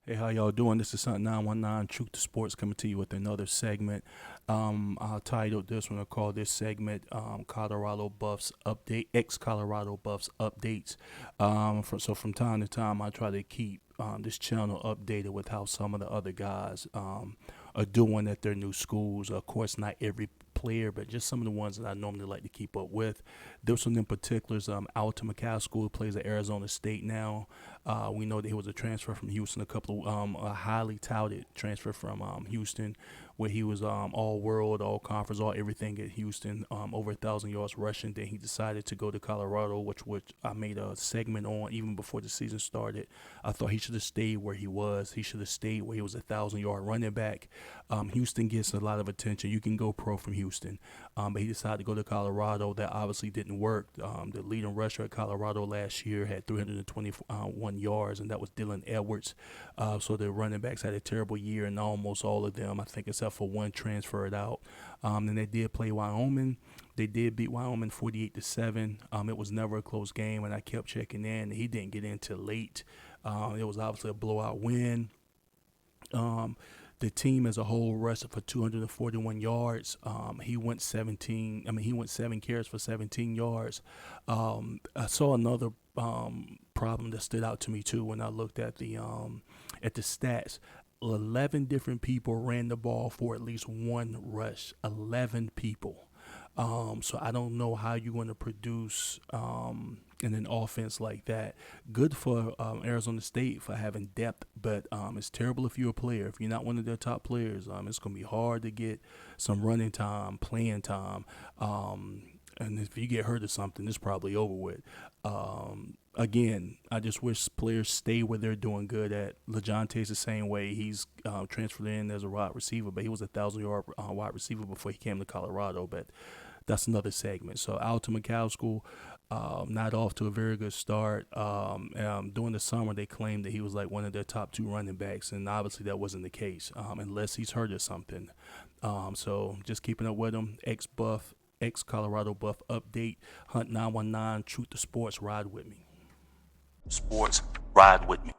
Hey, how y'all doing? This is Hunt 919 Truth to Sports coming to you with another segment. I titled this one, I call this segment Colorado Buffs Update, ex-Colorado Buffs Updates. So from time to time, I try to keep this channel updated with how some of the other guys are doing at their new schools. Of course, not every player, but just some of the ones that I normally like to keep up with. There's one in particulars, Alton McCaskill, who plays at Arizona State now. We know that he was a transfer from Houston, a highly touted transfer from Houston, where he was all world, all conference, all everything at Houston, over 1,000 yards rushing. Then he decided to go to Colorado, which I made a segment on even before the season started. I thought he should have stayed where he was. He should have stayed where he was 1,000 yard running back. Houston gets a lot of attention. You can go pro from Houston, but he decided to go to Colorado. That obviously didn't work. The leading rusher at Colorado last year had 321 yards, and that was Dylan Edwards. So the running backs had a terrible year, and almost all of them, I think, except for one, transferred out. And they did play Wyoming. They did beat Wyoming 48-7. It was never a close game, and I kept checking in. He didn't get in till late. It was obviously a blowout win. The team as a whole rushed for 241 yards. He went 17. He went 7 carries for 17 yards. I saw another problem that stood out to me too when I looked at the stats. 11 different people ran the ball for at least one rush. 11 people. So I don't know how you're going to produce in an offense like that. Good for Arizona State for having depth, but it's terrible if you're a player. If you're not one of their top players, it's going to be hard to get some running time, playing time. And if you get hurt or something, it's probably over with. Again, I just wish players stay where they're doing good at. LeJounte's the same way. He's transferred in as a wide receiver, but he was 1,000 yard wide receiver before he came to Colorado. But that's another segment. So Alton McCaskill, not off to a very good start. During the summer, they claimed that he was like one of their top two running backs, and obviously that wasn't the case, unless he's hurt or something. So just keeping up with him. Ex-Colorado Buff update. Hunt 919, Truth to Sports, ride with me. Sports, ride with me.